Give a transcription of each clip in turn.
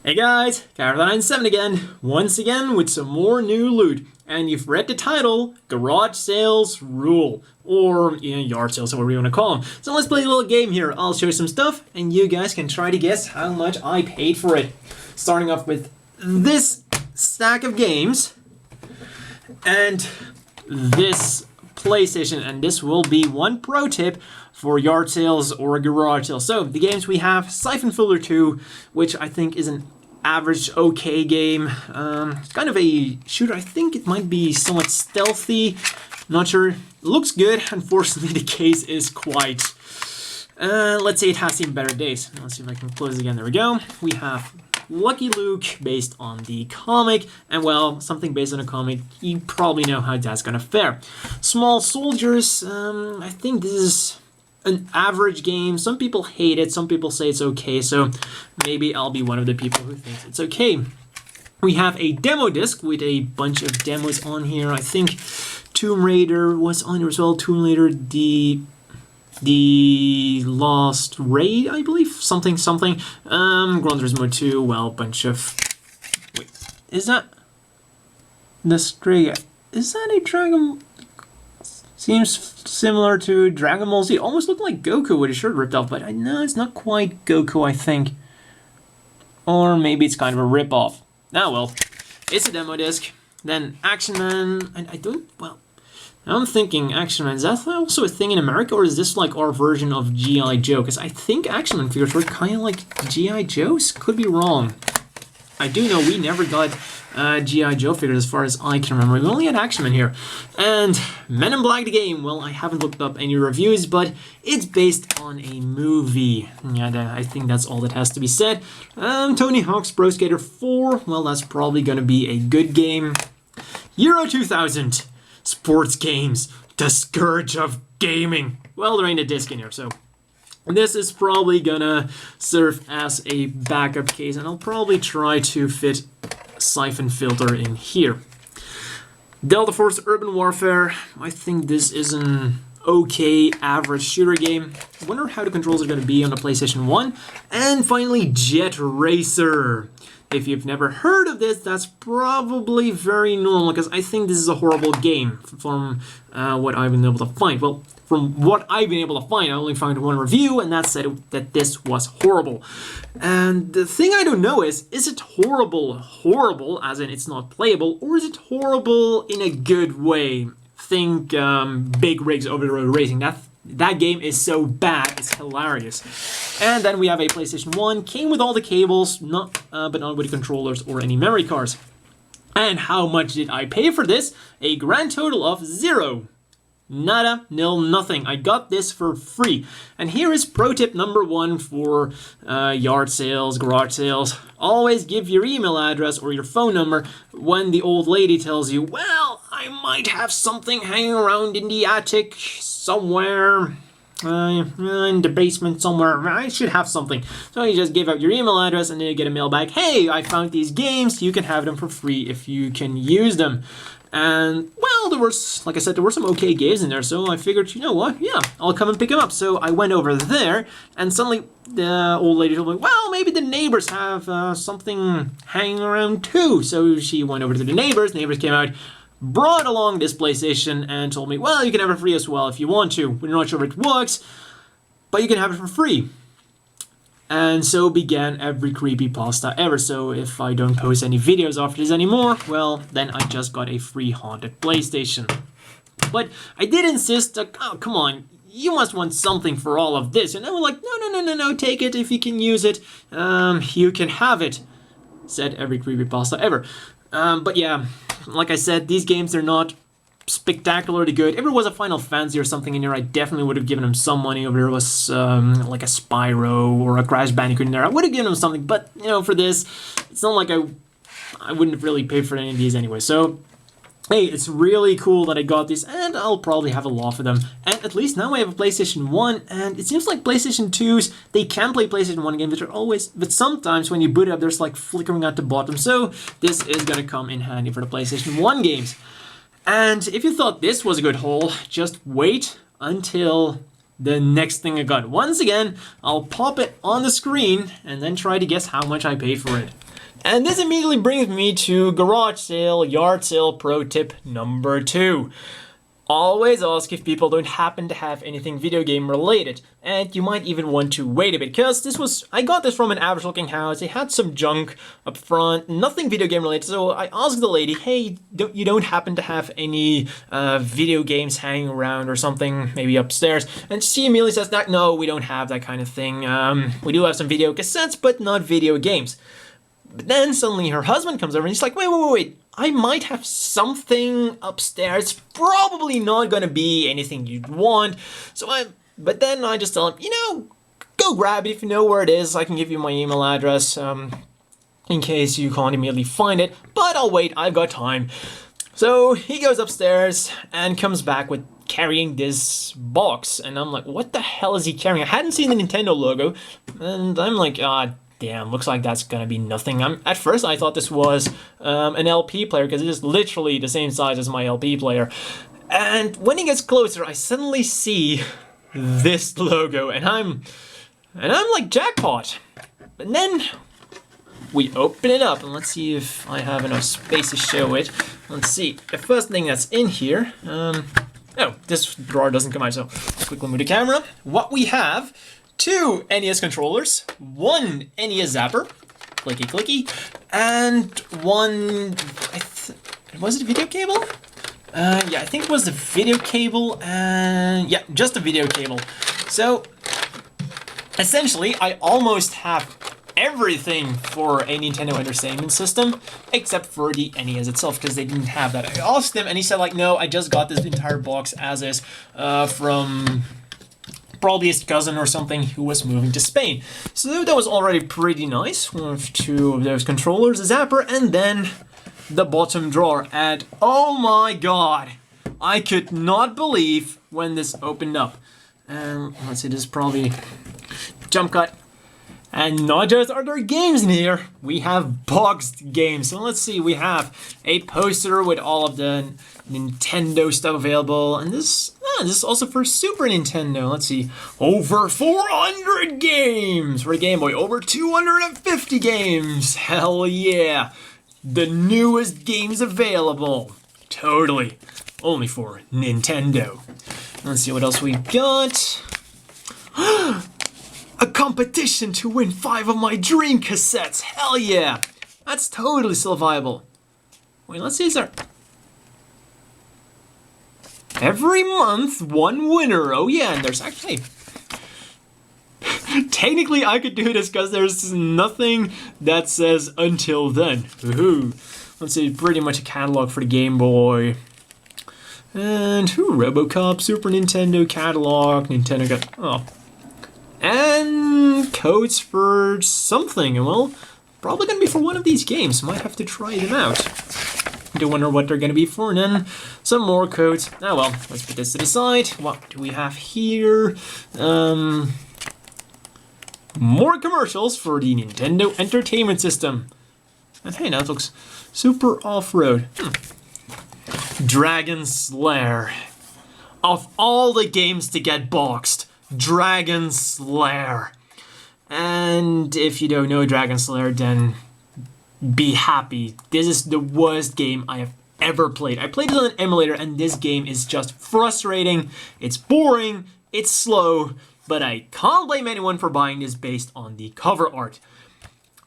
Hey guys, Carolina97 again, once again with some more new loot. And you've read the title, Garage Sales Rule, or yard sales, whatever you want to call them. So let's play a little game here. I'll show you some stuff, and you guys can try to guess how much I paid for it. Starting off with this stack of games, and this PlayStation, and this will be one pro tip for yard sales or garage sales. So the games we have, Siphon Filter 2, which I think is an average okay game. It's kind of a shooter. I think it might be somewhat stealthy. Not sure. It looks good. Unfortunately, the case is quite... let's say it has seen better days. Let's see if I can close it again. There we go. We have Lucky Luke based on the comic. And well, something based on a comic, you probably know how that's gonna fare. Small Soldiers. I think this is an average game. Some people hate it, some people say it's okay, so maybe I'll be one of the people who thinks it's okay. We have a demo disc with a bunch of demos on here. I think Tomb Raider was on here as well. Tomb Raider, the Lost Raid, I believe, something. Gran Turismo 2, well, a bunch of... Wait, is that... The Stray... Is that a Dragon... Seems similar to Dragon Ball Z. Almost looked like Goku with his shirt ripped off, but no, it's not quite Goku, I think. Or maybe it's kind of a rip-off. Ah, well, it's a demo disc. Then Action Man, and I don't, well, I'm thinking Action Man, is that also a thing in America, or is this like our version of G.I. Joe? Because I think Action Man figures were kind of like G.I. Joe's. Could be wrong. I do know we never got G.I. Joe figures as far as I can remember. We only had Action Man here. And Men in Black the game. Well, I haven't looked up any reviews, but it's based on a movie. Yeah, I think that's all that has to be said. Tony Hawk's Pro Skater 4. Well, that's probably going to be a good game. Euro 2000. Sports games. The scourge of gaming. Well, there ain't a disc in here, so... This is probably gonna serve as a backup case, and I'll probably try to fit Siphon Filter in here. Delta Force Urban Warfare. I think this is an okay average shooter game. I wonder how the controls are going to be on the PlayStation 1. And finally, Jet Racer. If you've never heard of this, that's probably very normal, because I think this is a horrible game from what I've been able to find. Well, from what I've been able to find, I only found one review, and that said that this was horrible. And the thing I don't know is it horrible, as in it's not playable, or is it horrible in a good way? Think Big Rigs Over the Road Racing. That game is so bad, it's hilarious. And then we have a PlayStation 1, came with all the cables, but not with the controllers or any memory cards. And how much did I pay for this? A grand total of 0. Nada, nil, nothing. I got this for free. And here is pro tip number 1 for yard sales, garage sales. Always give your email address or your phone number when the old lady tells you, well, I might have something hanging around in the attic somewhere, in the basement somewhere. I should have something. So you just give out your email address and then you get a mail back. Hey, I found these games. You can have them for free if you can use them. And, well, there was, like I said, there were some okay games in there, so I figured, you know what, yeah, I'll come and pick them up. So I went over there, and suddenly the old lady told me, well, maybe the neighbors have something hanging around too. So she went over to the neighbors came out, brought along this PlayStation, and told me, well, you can have it free as well if you want to. We're not sure if it works, but you can have it for free. And so began every creepypasta ever. So if I don't post any videos after this anymore, well, then I just got a free haunted PlayStation. But I did insist that, oh, come on, you must want something for all of this. And they were like, no, take it if you can use it. You can have it, said every creepypasta ever. But yeah, like I said, these games are not spectacularly good. If there was a Final Fantasy or something in there, I definitely would have given him some money. If there was like a Spyro or a Crash Bandicoot in there, I would have given him something. But, you know, for this, it's not like I wouldn't have really paid for any of these anyway. So, hey, it's really cool that I got these, and I'll probably have a lot for them. And at least now I have a PlayStation 1, and it seems like PlayStation 2s, they can play PlayStation 1 games, but sometimes when you boot it up, there's like flickering at the bottom. So this is going to come in handy for the PlayStation 1 games. And if you thought this was a good haul, just wait until the next thing I got. Once again, I'll pop it on the screen and then try to guess how much I paid for it. And this immediately brings me to garage sale, yard sale pro tip number 2. Always ask if people don't happen to have anything video game related, and you might even want to wait a bit, because I got this from an average looking house. It had some junk up front, nothing video game related, so I asked the lady, hey, you don't happen to have any video games hanging around or something, maybe upstairs? And she immediately says that, no, we don't have that kind of thing. We do have some video cassettes, but not video games. But then suddenly her husband comes over and he's like, wait. I might have something upstairs. Probably not gonna be anything you'd want. But then I just tell him, go grab it if you know where it is. I can give you my email address in case you can't immediately find it. But I'll wait, I've got time. So he goes upstairs and comes back with carrying this box. And I'm like, what the hell is he carrying? I hadn't seen the Nintendo logo. And I'm like, damn, looks like that's gonna be nothing. At first I thought this was an LP player, because it is literally the same size as my LP player. And when he gets closer, I suddenly see this logo, and I'm like, jackpot. And then we open it up, and let's see if I have enough space to show it. Let's see, the first thing that's in here, oh, this drawer doesn't come out, so quickly move the camera. What we have: 2 NES controllers, 1 NES zapper, clicky clicky, and 1, was it a video cable? Yeah, I think it was the video cable, and yeah, just the video cable. So, essentially, I almost have everything for a Nintendo Entertainment System, except for the NES itself, because they didn't have that. I asked him, and he said, like, no, I just got this entire box as is from probably his cousin or something who was moving to Spain. So that was already pretty nice. With 2 of those controllers, a zapper, and then the bottom drawer. And oh my god, I could not believe when this opened up. And let's see, this is probably jump cut. And not just are there games in here, we have boxed games. So let's see, we have a poster with all of the Nintendo stuff available, and this is also for Super Nintendo. Let's see, over 400 games for the Game Boy, over 250 games. Hell yeah, the newest games available. Totally, only for Nintendo. Let's see what else we got. A competition to win 5 of my dream cassettes. Hell yeah, that's totally still viable. Wait, let's see, is there... Every month, 1 winner. Oh yeah, and there's actually... Technically, I could do this because there's nothing that says until then. Woohoo. Let's see, pretty much a catalog for the Game Boy. And, RoboCop, Super Nintendo catalog, Nintendo got... Oh. And codes for something. Well, probably gonna be for one of these games. Might have to try them out. Do wonder what they're gonna be for, and then some more codes. Oh well, let's put this to the side. What do we have here? More commercials for the Nintendo Entertainment System. And hey, now it looks super off-road. Dragon's Lair. Of all the games to get boxed, Dragon's Lair. And if you don't know Dragon's Lair, then be happy. This is the worst game I have ever played. I played it on an emulator, and this game is just frustrating. It's boring, it's slow, but I can't blame anyone for buying this based on the cover art.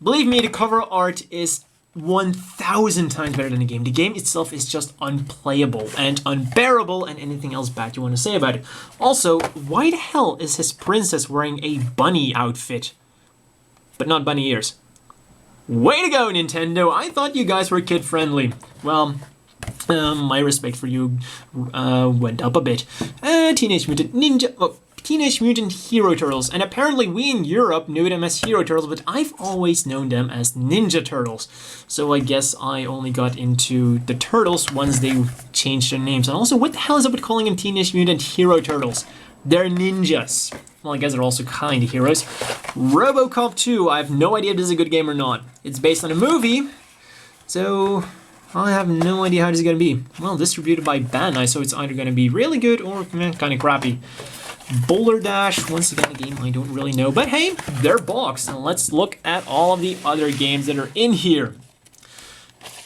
Believe me, the cover art is 1,000 times better than the game. The game itself is just unplayable and unbearable, and anything else bad you want to say about it. Also, why the hell is his princess wearing a bunny outfit? But not bunny ears. Way to go, Nintendo! I thought you guys were kid-friendly. Well, my respect for you went up a bit. Teenage Mutant Hero Turtles, and apparently we in Europe knew them as Hero Turtles, but I've always known them as Ninja Turtles. So I guess I only got into the Turtles once they changed their names. And also, what the hell is up with calling them Teenage Mutant Hero Turtles? They're ninjas. Well, I guess they're also kind of heroes. RoboCop 2, I have no idea if this is a good game or not. It's based on a movie, so I have no idea how this is going to be. Well, distributed by Bandai, so it's either going to be really good or kind of crappy. Boulder Dash, once again, a game I don't really know. But hey, they're boxed. And let's look at all of the other games that are in here.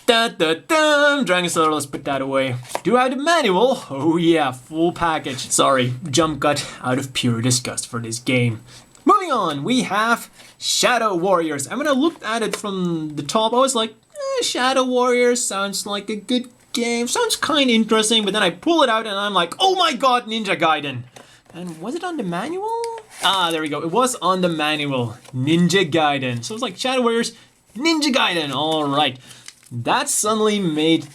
Dragon Slayer, let's put that away. Do I have the manual? Oh yeah, full package. Sorry, jump cut out of pure disgust for this game. Moving on, we have Shadow Warriors. I'm gonna look at it from the top. I was like, Shadow Warriors sounds like a good game. Sounds kind of interesting, but then I pull it out and I'm like, oh my god, Ninja Gaiden. And was it on the manual? Ah, there we go. It was on the manual. Ninja Gaiden. So it's like Shadow Warriors, Ninja Gaiden. All right. That suddenly made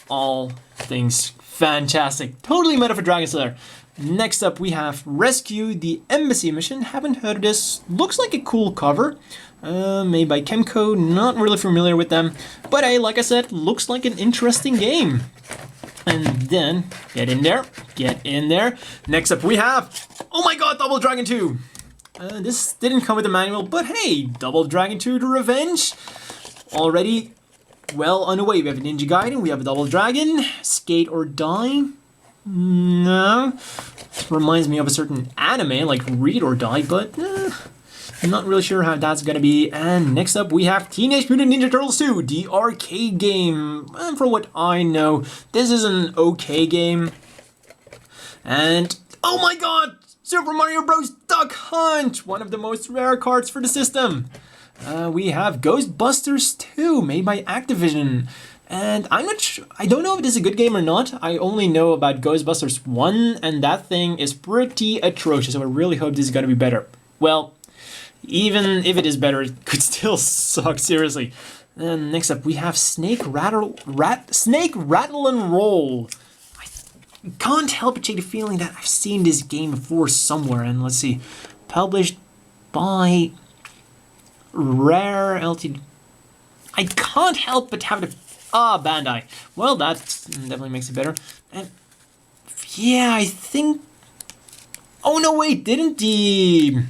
all things fantastic. Totally meta for Dragon Slayer. Next up, we have Rescue the Embassy Mission. Haven't heard of this. Looks like a cool cover. Made by Kemco. Not really familiar with them. But hey, like I said, looks like an interesting game. And then, get in there. Get in there. Next up, we have, oh my god, Double Dragon 2. This didn't come with a manual, but hey, Double Dragon 2 The Revenge. Already well on the way. We have a Ninja Gaiden, we have a Double Dragon, Skate or Die. No. This reminds me of a certain anime, like Read or Die, but I'm not really sure how that's gonna be. And next up, we have Teenage Mutant Ninja Turtles 2, the arcade game. And for what I know, this is an okay game. And, oh my god! Super Mario Bros. Duck Hunt! One of the most rare cards for the system. We have Ghostbusters 2, made by Activision. And I'm not sure, I don't know if this is a good game or not. I only know about Ghostbusters 1, and that thing is pretty atrocious, so I really hope this is gonna be better. Well, even if it is better, it could still suck, seriously. And next up, we have Snake Rattle and Roll. I can't help but take the feeling that I've seen this game before somewhere, and let's see. Published by Rare Ltd. I can't help but have the Bandai. Well, that definitely makes it better. And yeah, I think. Oh no, wait! Didn't the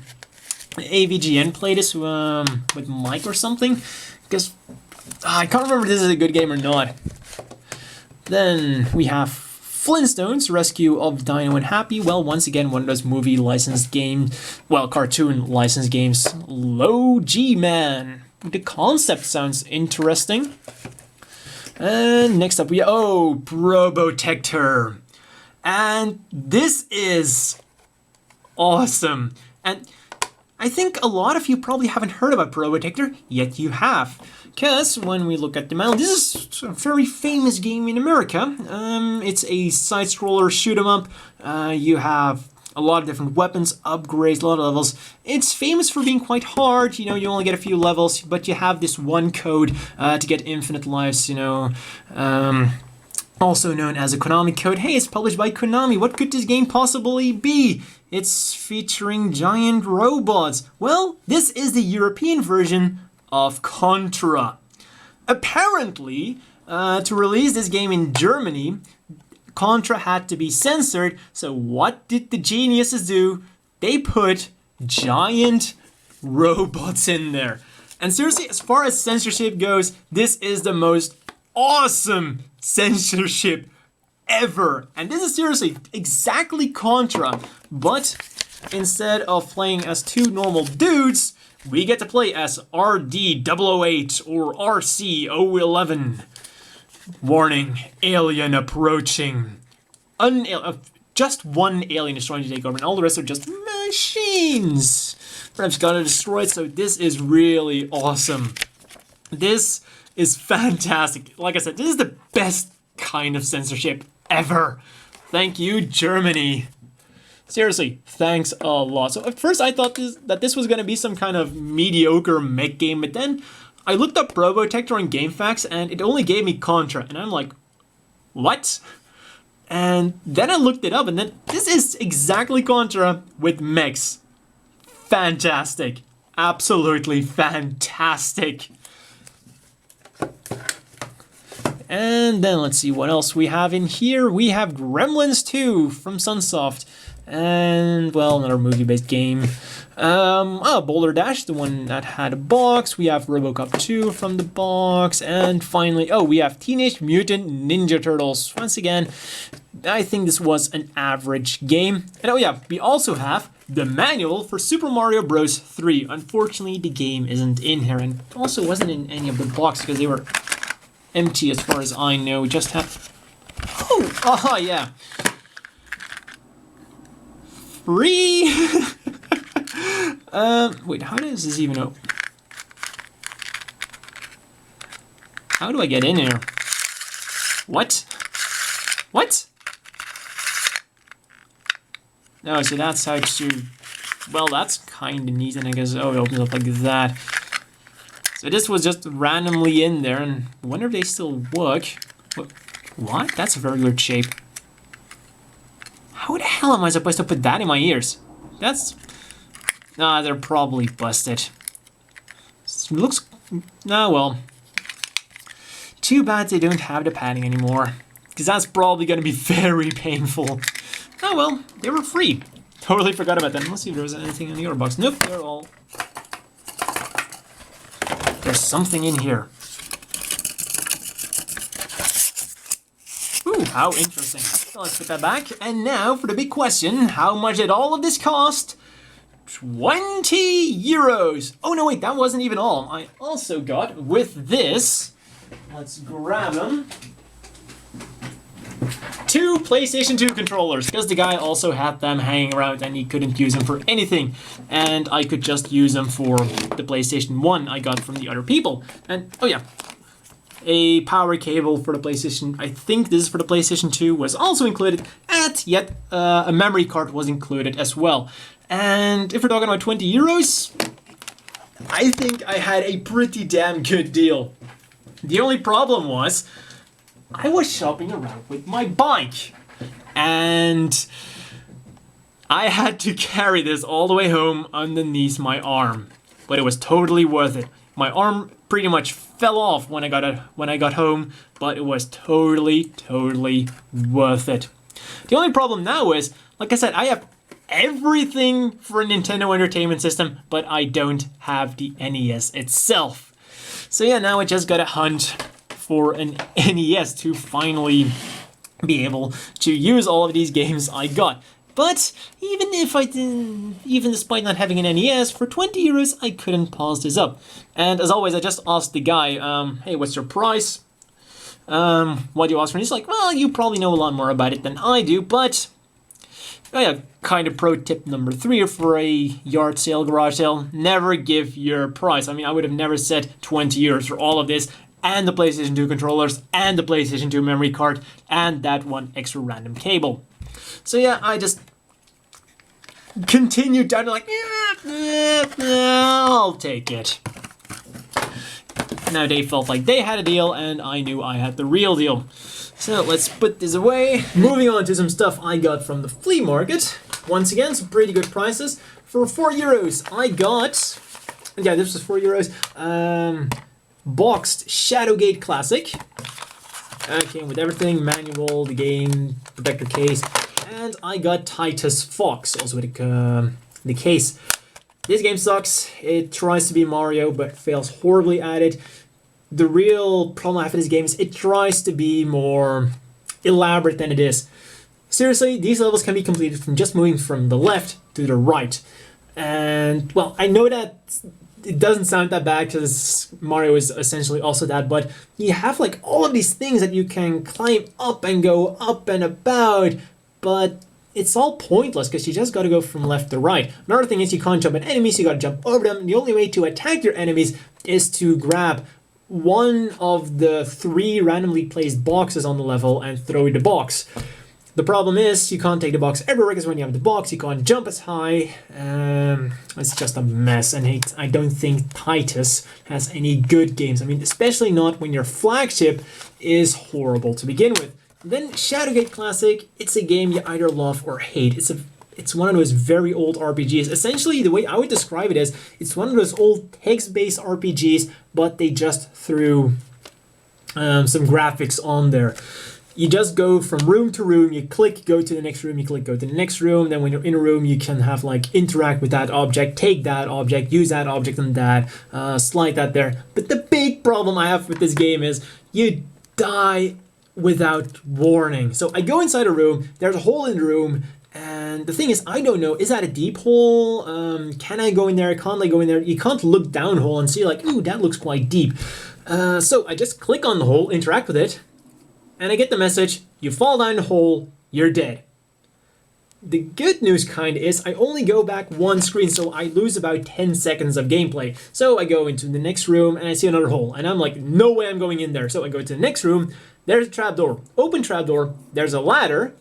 AVGN play this with Mike or something? Because I can't remember if this is a good game or not. Then we have Flintstones, Rescue of Dino and Happy. Well, once again, one of those movie licensed games, well, cartoon licensed games. Low G-Man. The concept sounds interesting. And next up, Probotector. And this is awesome. And I think a lot of you probably haven't heard about Probotector, yet you have. Because when we look at the manual, this is a very famous game in America. It's a side-scroller shoot-'em-up. You have a lot of different weapons, upgrades, a lot of levels. It's famous for being quite hard. You know, you only get a few levels, but you have this one code to get infinite lives, you know. Also known as a Konami code. Hey, it's published by Konami. What could this game possibly be? It's featuring giant robots. Well, this is the European version of Contra. Apparently, to release this game in Germany, Contra had to be censored, so what did the geniuses do? They put giant robots in there. And seriously, as far as censorship goes, this is the most awesome censorship ever. And this is seriously exactly Contra, but instead of playing as two normal dudes, we get to play as RD-008 or RC-011. Warning, alien approaching. Just one alien is trying to take over, and all the rest are just machines. Perhaps gotta destroy it, so this is really awesome. This is fantastic. Like I said, this is the best kind of censorship ever. Thank you, Germany. Seriously, thanks a lot. So at first I thought that this was gonna be some kind of mediocre mech game, but then I looked up Probotector on GameFAQs and it only gave me Contra, and I'm like, what? And then I looked it up, and then this is exactly Contra with mechs. Fantastic. Absolutely fantastic. And then let's see what else we have in here. We have Gremlins 2 from Sunsoft. And, well, another movie-based game. Boulder Dash, the one that had a box. We have RoboCop 2 from the box. And finally, we have Teenage Mutant Ninja Turtles. Once again, I think this was an average game. And we also have the manual for Super Mario Bros. 3. Unfortunately, the game isn't in here, and also wasn't in any of the boxes because they were empty as far as I know. We just have... yeah. Free! Wait, how does this even open? How do I get in here? What? What? No, so that's how to... Well, that's kind of neat, and I guess, it opens up like that. So this was just randomly in there, and I wonder if they still work. What? That's a very weird shape. How the hell am I supposed to put that in my ears? That's... Nah, they're probably busted. It looks... Nah, well. Too bad they don't have the padding anymore. Because that's probably going to be very painful. Oh well, they were free. Totally forgot about them. Let's see if there was anything in the other box. Nope, they're all... There's something in here. Ooh, how interesting. So let's put that back. And now for the big question. How much did all of this cost? 20 euros. Oh no, wait, that wasn't even all. I also got, with this, let's grab them, 2 PlayStation 2 controllers, because the guy also had them hanging around and he couldn't use them for anything. And I could just use them for the PlayStation 1 I got from the other people. And, a power cable for the PlayStation, I think this is for the PlayStation 2, was also included, and yet a memory card was included as well. And if we're talking about 20 euros, I think I had a pretty damn good deal. The only problem was, I was shopping around with my bike, and I had to carry this all the way home underneath my arm, but it was totally worth it. My arm pretty much fell off when I got home, but it was totally worth it. The only problem now is, like I said, I have everything for a Nintendo Entertainment System, but I don't have the NES itself. So yeah, now I just gotta hunt for an NES to finally be able to use all of these games I got. But even despite not having an NES, for 20 euros I couldn't pass this up. And as always, I just asked the guy, hey, what's your price? What do you ask for? And he's like, well, you probably know a lot more about it than I do, but... kind of pro tip number 3 for a yard sale, garage sale, never give your price. I mean, I would have never said 20 euros for all of this, and the PlayStation 2 controllers, and the PlayStation 2 memory card, and that one extra random cable. So yeah, I just continued down like, I'll take it. Now they felt like they had a deal, and I knew I had the real deal. So let's put this away. Moving on to some stuff I got from the flea market. Once again, some pretty good prices. For 4 euros, I got... this was 4 euros. Boxed Shadowgate Classic. Came with everything, manual, the game, protector case. And I got Titus Fox, also with the case. This game sucks. It tries to be Mario, but fails horribly at it. The real problem I have with this game is it tries to be more elaborate than it is. Seriously, these levels can be completed from just moving from the left to the right. And, well, I know that it doesn't sound that bad because Mario is essentially also that, but you have like all of these things that you can climb up and go up and about, but it's all pointless because you just got to go from left to right. Another thing is you can't jump at enemies, you got to jump over them. The only way to attack your enemies is to grab one of the 3 randomly placed boxes on the level and throw the box. The problem is you can't take the box everywhere because when you have the box you can't jump as high. It's just a mess, and I don't think Titus has any good games. I mean, especially not when your flagship is horrible to begin with. Then Shadowgate Classic, it's a game you either love or hate. It's one of those very old RPGs. Essentially, the way I would describe it is, it's one of those old text-based RPGs, but they just threw some graphics on there. You just go from room to room, you click, go to the next room, you click, go to the next room. Then when you're in a room, you can have like interact with that object, take that object, use that object and that, slide that there. But the big problem I have with this game is you die without warning. So I go inside a room, there's a hole in the room, and the thing is, I don't know, is that a deep hole? Can I go in there? Can't I go in there? You can't look down hole and see like, ooh, that looks quite deep. So I just click on the hole, interact with it, and I get the message, you fall down the hole, you're dead. The good news kind is I only go back one screen, so I lose about 10 seconds of gameplay. So I go into the next room and I see another hole, and I'm like, no way I'm going in there. So I go to the next room, there's a trapdoor, open trapdoor, there's a ladder,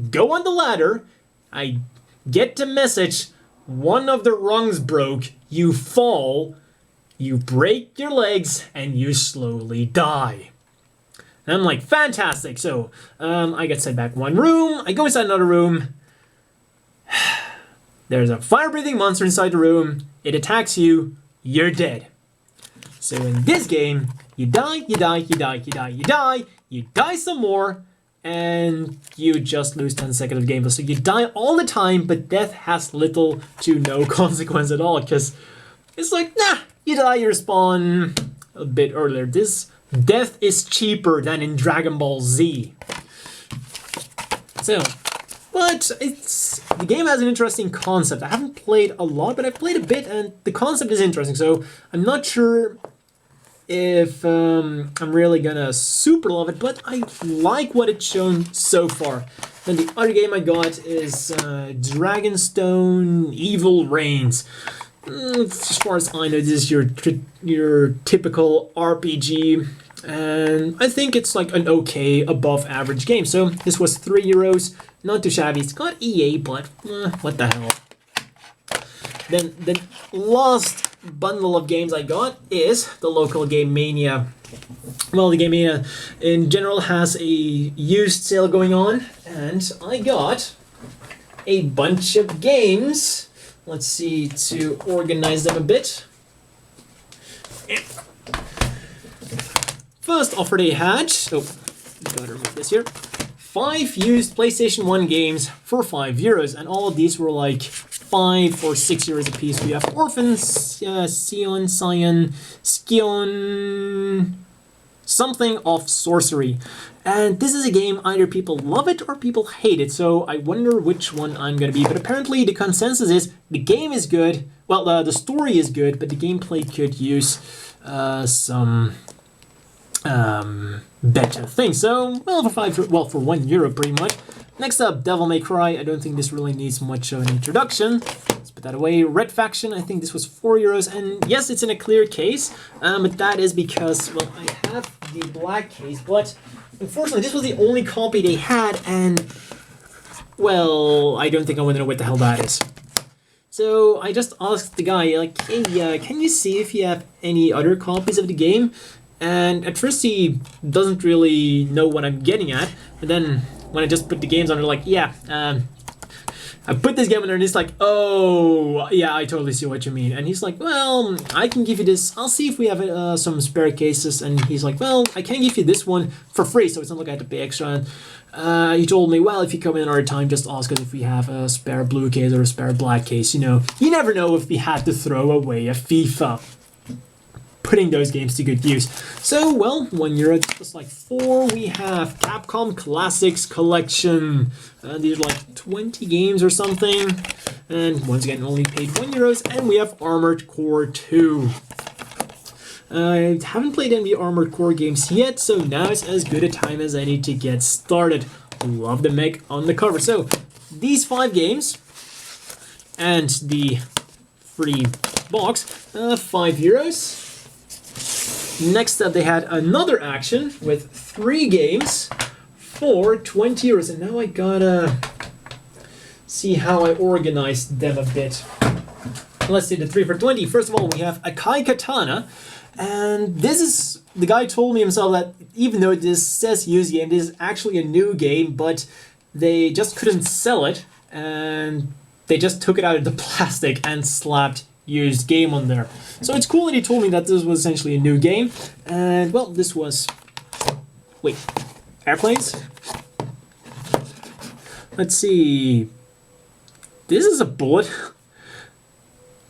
go on the ladder, I get the message, one of the rungs broke, you fall, you break your legs, and you slowly die. And I'm like, fantastic. So I get sent back one room. I go inside another room. There's a fire-breathing monster inside the room. It attacks you. You're dead. So in this game, you die, you die, you die, you die, you die, you die some more, and you just lose 10 seconds of gameplay. So you die all the time, but death has little to no consequence at all, because it's like, nah, you die, you respawn a bit earlier. This death is cheaper than in Dragon Ball Z. So, but the game has an interesting concept. I haven't played a lot, but I've played a bit, and the concept is interesting. So I'm not sure if I'm really gonna super love it, but I like what it's shown so far. Then the other game I got is Dragonstone Evil Reigns. As far as I know, this is your typical RPG, and I think it's like an okay, above average game. So this was €3, not too shabby. It's got EA, but what the hell. Then the last bundle of games I got is the local Game Mania. Well, the Game Mania in general has a used sale going on, and I got a bunch of games. Let's see, to organize them a bit. First offer they had, gotta remove this here, 5 used PlayStation 1 games for €5, and all of these were like €5 or €6 a piece. We have Orphans, Sion, Skion, something of sorcery. And this is a game, either people love it or people hate it, so I wonder which one I'm gonna be. But apparently the consensus is the game is good, well, the story is good, but the gameplay could use some better things. So, well, for €1 pretty much. Next up, Devil May Cry. I don't think this really needs much of an introduction. Let's put that away. Red Faction, I think this was €4, and yes, it's in a clear case, but that is because, well, I have the black case, but unfortunately, this was the only copy they had, and, well, I don't think I want to know what the hell that is. So I just asked the guy, like, hey, can you see if you have any other copies of the game? And at first he doesn't really know what I'm getting at, and then when I just put the games on, they're like, yeah, I put this game in there, and it's like, oh, yeah, I totally see what you mean. And he's like, well, I can give you this. I'll see if we have some spare cases. And he's like, well, I can give you this one for free, so it's not like I have to pay extra. And he told me, well, if you come in another time, just ask us if we have a spare blue case or a spare black case. You know, you never know if we had to throw away a FIFA. Putting those games to good use. So, well, €1, just like 4, we have Capcom Classics Collection. These are like 20 games or something. And once again, only paid €1. And we have Armored Core 2. I haven't played any of the Armored Core games yet, so now is as good a time as any to get started. Love the mech on the cover. So, these 5 games and the free box, €5. Next up, they had another action with 3 games for €20. And now I gotta see how I organized them a bit. Let's do the 3 for $20. First of all, we have Akai Katana. And this is, the guy told me himself that even though this says used game, this is actually a new game, but they just couldn't sell it. And they just took it out of the plastic and slapped used game on there. So it's cool that he told me that this was essentially a new game, and well, this was Wait, airplanes? Let's see. This is a bullet.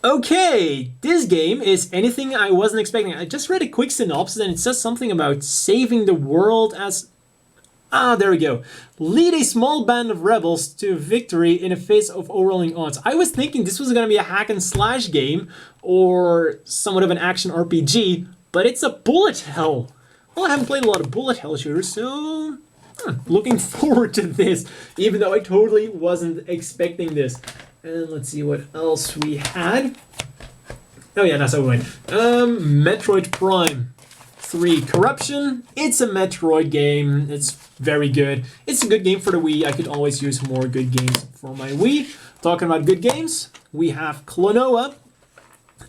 Okay, this game is anything I wasn't expecting. I just read a quick synopsis and it says something about saving the world as... there we go. Lead a small band of rebels to victory in the face of overwhelming odds. I was thinking this was going to be a hack and slash game or somewhat of an action RPG, but it's a bullet hell. Well, I haven't played a lot of bullet hell shooters, so looking forward to this, even though I totally wasn't expecting this. And let's see what else we had. Oh yeah, that's how we went. Metroid Prime 3 Corruption. It's a Metroid game. It's very good. It's a good game for the Wii. I could always use more good games for my Wii. Talking about good games, we have Klonoa.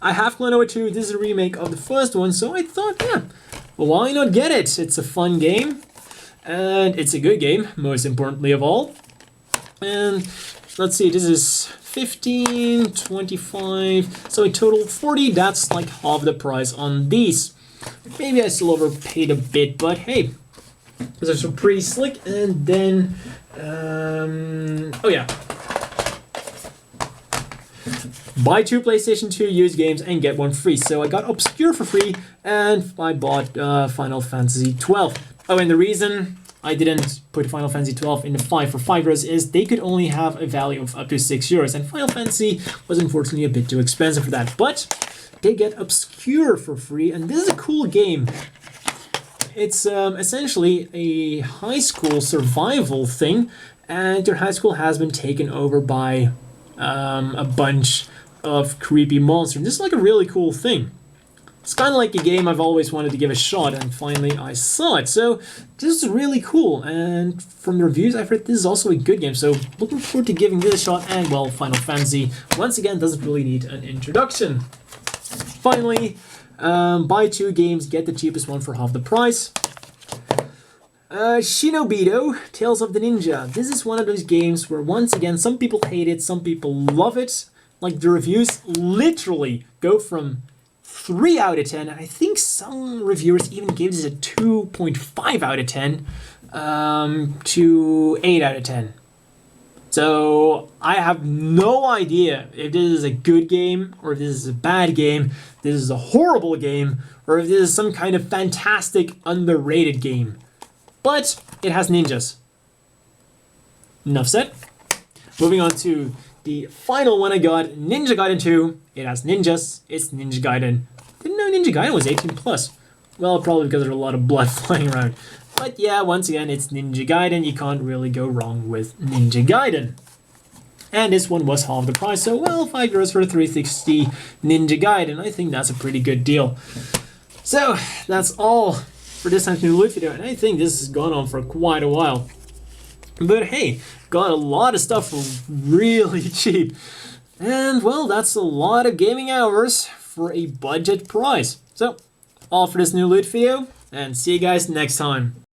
I have Klonoa 2. This is a remake of the first one, so I thought, yeah, why not get it? It's a fun game, and it's a good game, most importantly of all. And let's see, this is 15, 25, so a total of 40. That's like half the price on these. Maybe I still overpaid a bit, but hey, those are pretty slick. And then, oh yeah, buy 2 PlayStation 2 used games and get 1 free. So I got Obscure for free, and I bought Final Fantasy 12. Oh, and the reason I didn't put Final Fantasy 12 in the 5 for €5 is they could only have a value of up to €6, and Final Fantasy was unfortunately a bit too expensive for that. But they get Obscure for free, and this is a cool game. It's essentially a high school survival thing, and your high school has been taken over by a bunch of creepy monsters. This is like a really cool thing. It's kind of like a game I've always wanted to give a shot, and finally I saw it. So this is really cool, and from the reviews I've heard, this is also a good game. So looking forward to giving this a shot, and well, Final Fantasy, once again, doesn't really need an introduction. Finally, buy 2 games, get the cheapest one for half the price. Shinobido, Tales of the Ninja. This is one of those games where, once again, some people hate it, some people love it. Like, the reviews literally go from 3 out of 10. I think some reviewers even gave this a 2.5 out of 10 to 8 out of 10. So I have no idea if this is a good game or if this is a bad game, this is a horrible game, or if this is some kind of fantastic, underrated game. But it has ninjas. Enough said. Moving on to the final one I got, Ninja Gaiden 2. It has ninjas. It's Ninja Gaiden. Didn't know Ninja Gaiden was 18+. Well, probably because there's a lot of blood flying around. But yeah, once again, it's Ninja Gaiden. You can't really go wrong with Ninja Gaiden. And this one was half the price, so well, €5 for a 360 Ninja Gaiden. I think that's a pretty good deal. So, that's all for this time's new loot video, and I think this has gone on for quite a while. But hey, got a lot of stuff for really cheap. And well, that's a lot of gaming hours for a budget price. So, all for this new loot video, and see you guys next time.